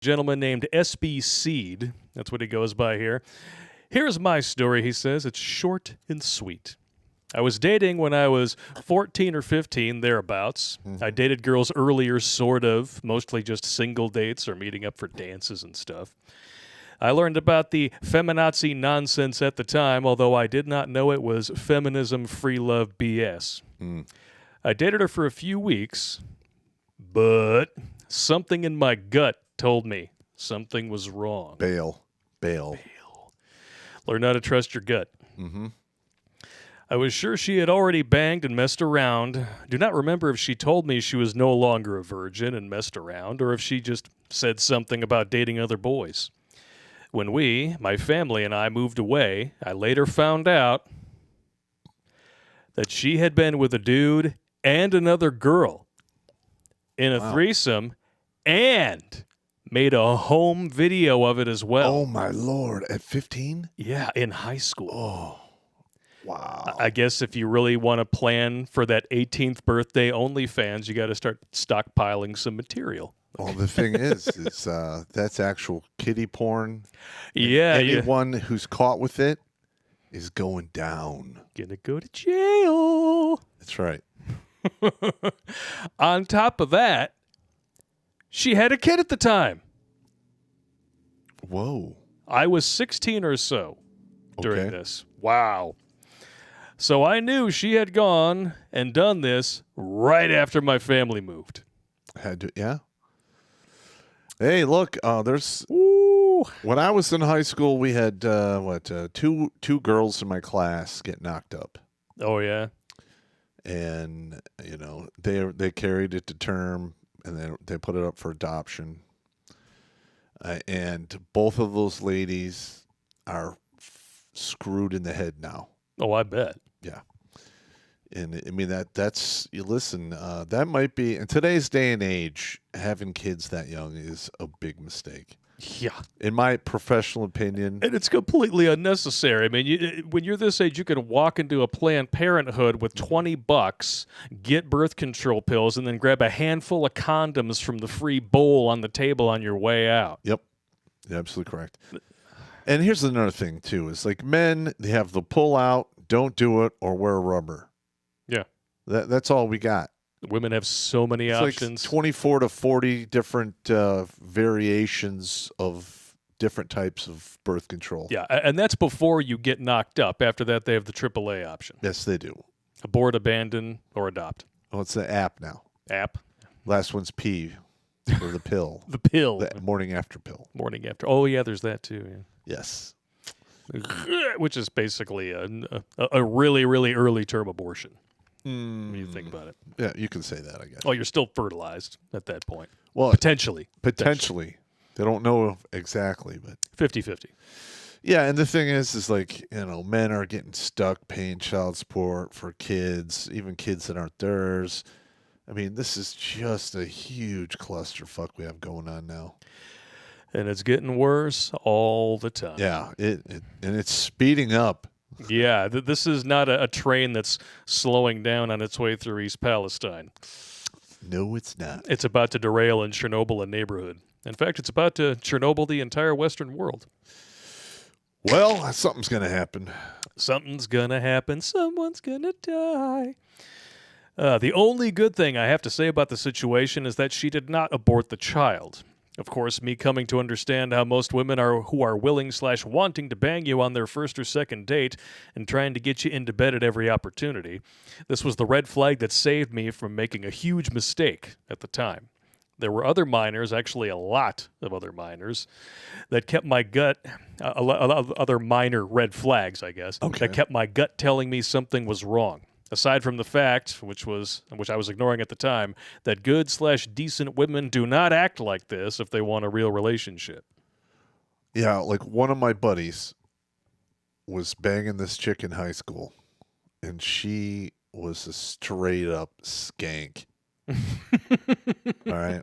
gentleman named SB Seed. That's what he goes by here. Here's my story, he says. It's short and sweet. I was dating when I was 14 or 15, thereabouts. I dated girls earlier, sort of, mostly just single dates or meeting up for dances and stuff. I learned about the feminazi nonsense at the time, although I did not know it was feminism, free love BS. I dated her for a few weeks, but something in my gut told me something was wrong. Bail. Learn how to trust your gut. I was sure she had already banged and messed around. Do not remember if she told me she was no longer a virgin and messed around, or if she just said something about dating other boys. When my family and I moved away, I later found out that she had been with a dude and another girl in a threesome and made a home video of it as well. Oh, my Lord. At 15? Yeah, in high school. Oh, wow. I guess if you really want to plan for that 18th birthday OnlyFans, you got to start stockpiling some material. Well, the thing is that's actual kiddie porn. Yeah. Anyone who's caught with it is going down. Gonna go to jail. That's right. On top of that, she had a kid at the time. Whoa. I was 16 or so during this. Wow. So I knew she had gone and done this right after my family moved. Had to, yeah. Hey, look, there's... Ooh. When I was in high school, we had, two girls in my class get knocked up. Oh, yeah? And, they carried it to term, and then they put it up for adoption. And both of those ladies are screwed in the head now. Oh, I bet. Yeah. And I mean, that might be, in today's day and age, having kids that young is a big mistake. Yeah. In my professional opinion. And it's completely unnecessary. I mean, when you're this age, you can walk into a Planned Parenthood with $20, get birth control pills, and then grab a handful of condoms from the free bowl on the table on your way out. Yep. You're absolutely correct. And here's another thing, too. Is like men, they have the pull out, don't do it, or wear rubber. Yeah. That's all we got. Women have so many options. Like 24 to 40 different variations of different types of birth control. Yeah, and that's before you get knocked up. After that, they have the AAA option. Yes, they do. Abort, abandon, or adopt. Oh, it's the app now. App. Last one's P, or the pill. The pill. The morning after pill. Morning after. Oh, yeah, there's that too. Yeah. Yes. Which is basically a really, really early term abortion. When you think about it. Yeah, you can say that, I guess. Oh, you're still fertilized at that point. Well, Potentially. They don't know exactly, but 50-50. Yeah, and the thing is like, men are getting stuck paying child support for kids, even kids that aren't theirs. I mean, this is just a huge clusterfuck we have going on now. And it's getting worse all the time. Yeah, and it's speeding up. Yeah, this is not a train that's slowing down on its way through East Palestine. No, it's not. It's about to derail in Chernobyl, a neighborhood. In fact, it's about to Chernobyl the entire Western world. Well, something's going to happen. Something's going to happen. Someone's going to die. The only good thing I have to say about the situation is that she did not abort the child. Of course, me coming to understand how most women who are willing/wanting to bang you on their first or second date and trying to get you into bed at every opportunity. This was the red flag that saved me from making a huge mistake at the time. There were other minors, actually a lot of other minors, that kept my gut, other minor red flags, I guess, that kept my gut telling me something was wrong. Aside from the fact, which I was ignoring at the time, that good/decent women do not act like this if they want a real relationship. Yeah, like one of my buddies was banging this chick in high school, and she was a straight up skank. All right,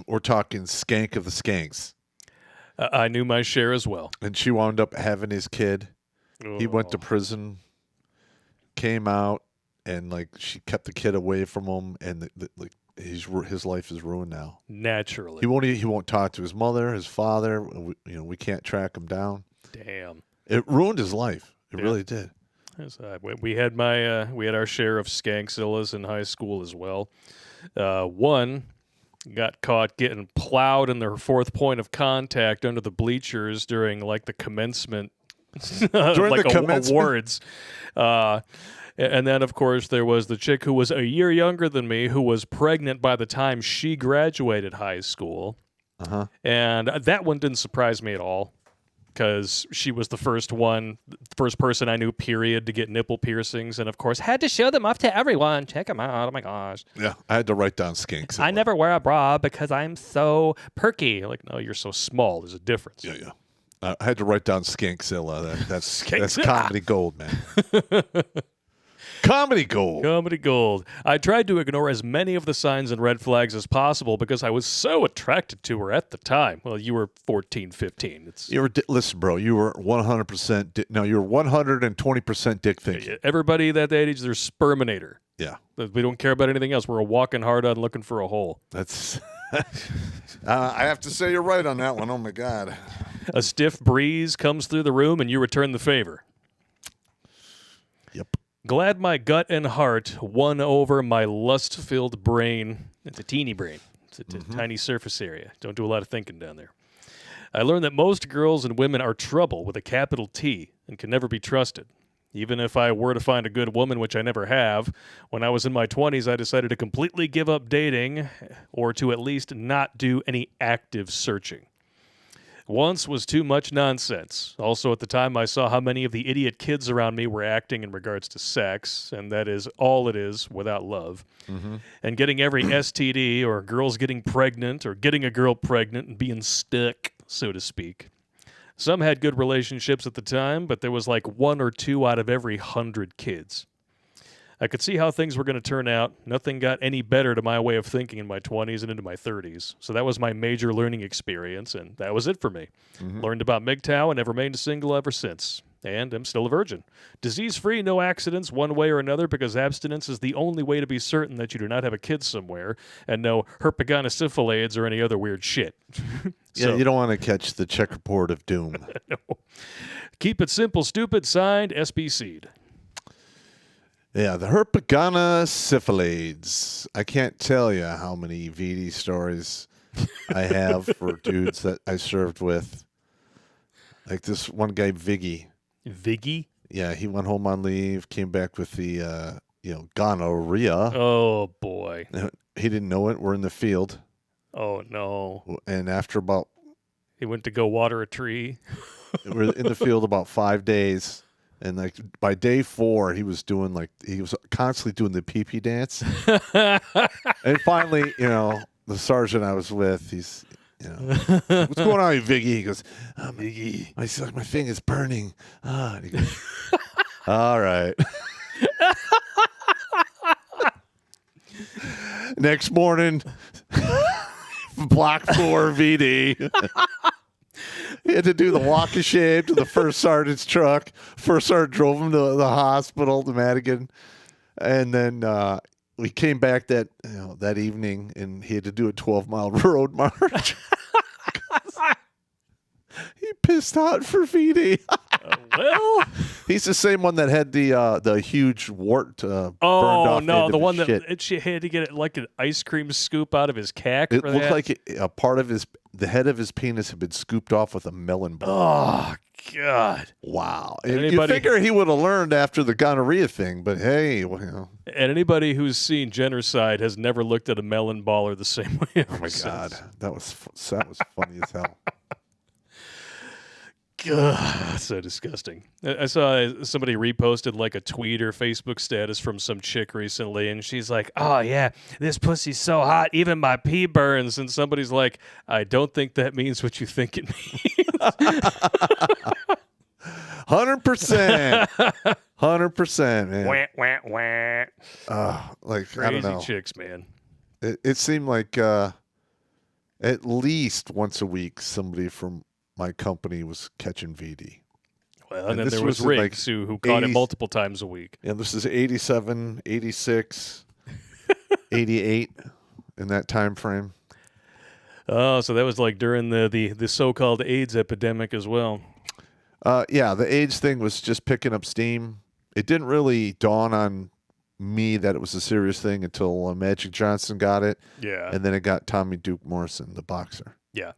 we're talking skank of the skanks. I knew my share as well. And she wound up having his kid. Oh. He went to prison. Came out, and like she kept the kid away from him, and his life is ruined now. Naturally. He won't talk to his mother, his father. We can't track him down. Damn. It ruined his life. It Yeah. really did. We had our share of skankzillas in high school as well. One got caught getting plowed in their fourth point of contact under the bleachers during like the commencement, During like the commencement? awards. And then, of course, there was the chick who was a year younger than me, who was pregnant by the time she graduated high school. Uh-huh. And that one didn't surprise me at all, because she was the first person I knew, period, to get nipple piercings, and of course had to show them off to everyone. Check them out. Oh my gosh. Yeah, I had to write down skinks. I never wear a bra because I'm so perky. Like, no, you're so small. There's a difference. Yeah. I had to write down Skankzilla. That's Skankzilla. comedy gold, man. Comedy gold. Comedy gold. I tried to ignore as many of the signs and red flags as possible because I was so attracted to her at the time. Well, you were 14, 15. Listen, bro, you were 100%. No, you were 120% dick thinking. Everybody that age, they're sperminator. Yeah. We don't care about anything else. We're a walking hard on looking for a hole. That's. I have to say you're right on that one. Oh my God. A stiff breeze comes through the room and you return the favor. Yep. Glad my gut and heart won over my lust-filled brain. It's a teeny brain. It's a tiny surface area. Don't do a lot of thinking down there. I learned that most girls and women are trouble with a capital T and can never be trusted. Even if I were to find a good woman, which I never have, when I was in my 20s, I decided to completely give up dating, or to at least not do any active searching. Once was too much nonsense. Also, at the time, I saw how many of the idiot kids around me were acting in regards to sex, and that is all it is without love. Mm-hmm. And getting every STD, or girls getting pregnant, or getting a girl pregnant and being stuck, so to speak. Some had good relationships at the time, but there was like 1 or 2 out of every 100 kids. I could see how things were going to turn out. Nothing got any better to my way of thinking in my 20s and into my 30s. So that was my major learning experience, and that was it for me. Mm-hmm. Learned about MGTOW and have remained single ever since. And I'm still a virgin. Disease-free, no accidents one way or another, because abstinence is the only way to be certain that you do not have a kid somewhere, and no herpetogonosyphilis or any other weird shit. Yeah, you don't want to catch the checkerboard of doom. No. Keep it simple, stupid. Signed, SB Seed. Yeah, the herpetogonosyphilis. I can't tell you how many VD stories I have for dudes that I served with. Like this one guy, Viggy. Viggy? Yeah, he went home on leave, came back with the, gonorrhea. Oh, boy. He didn't know it. We're in the field. Oh, no. And after about... He went to go water a tree. We're in the field about 5 days. And like by day 4, he was constantly doing the pee-pee dance. And finally, the sergeant I was with, he's, what's going on, Viggy? He goes, oh, Viggy, my thing is burning. And he goes, all right. Next morning, block 4 VD. He had to do the walk of shame to the first sergeant's truck. First sergeant drove him to the hospital, to Madigan. And then we came back that evening, and he had to do a 12-mile road march. He pissed out for VD. Well, he's the same one that had the huge wart burned off. No, the one that she had to get it like an ice cream scoop out of his cack. It looked like a part of the head of his penis had been scooped off with a melon ball. Oh, God. Wow. You figure he would have learned after the gonorrhea thing, but hey. And anybody who's seen Genocide has never looked at a melon baller the same way. Oh, my God. That was funny as hell. God, so disgusting. I saw somebody reposted like a tweet or Facebook status from some chick recently, and she's like, oh, yeah, this pussy's so hot, even my pee burns. And somebody's like, I don't think that means what you think it means. 100%. 100%, man. Wah, wah, wah. Crazy I don't know. Chicks, man. It seemed like at least once a week somebody from my company was catching VD. Well, and then there was Riggs who caught it multiple times a week. Yeah, this is 87, 86, 88. in that time frame. Oh, so that was like during the so-called AIDS epidemic as well. Yeah, the AIDS thing was just picking up steam. It didn't really dawn on me that it was a serious thing until Magic Johnson got it. Yeah. And then it got Tommy Duke Morrison, the boxer. Yeah.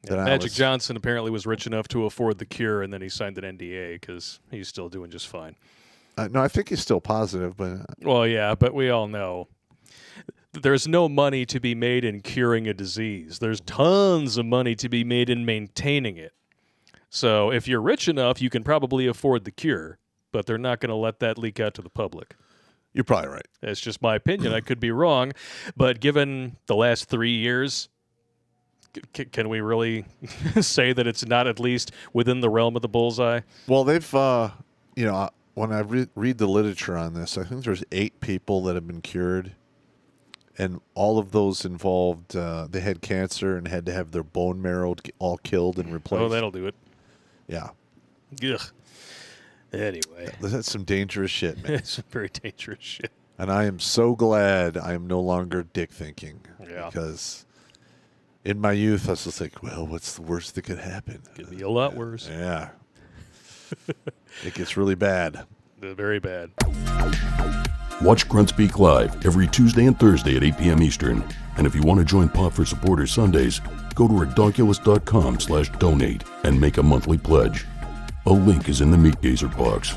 That I Magic was- Johnson apparently was rich enough to afford the cure, and then he signed an NDA because he's still doing just fine. No, I think he's still positive, but Well, yeah, but we all know there's no money to be made in curing a disease. There's tons of money to be made in maintaining it. So if you're rich enough, you can probably afford the cure, but they're not going to let that leak out to the public. you're probably right. That's just my opinion. I could be wrong, but given the last 3 years, can we really say that it's not at least within the realm of the bullseye? Well, they've, when I read the literature on this, I think there's 8 people that have been cured. And all of those involved, they had cancer and had to have their bone marrow all killed and replaced. Oh, that'll do it. Yeah. Ugh. Anyway, That's some dangerous shit, man. it's very dangerous shit. And I am so glad I am no longer dick thinking. Yeah. Because in my youth, I was just like, well, what's the worst that could happen? Could be a lot worse. Yeah. It gets really bad. Very bad. Watch Grunt Speak live every Tuesday and Thursday at 8 p.m. Eastern. And if you want to join Pop for Supporters Sundays, go to redonkulous.com/donate and make a monthly pledge. A link is in the Meat Gazer box.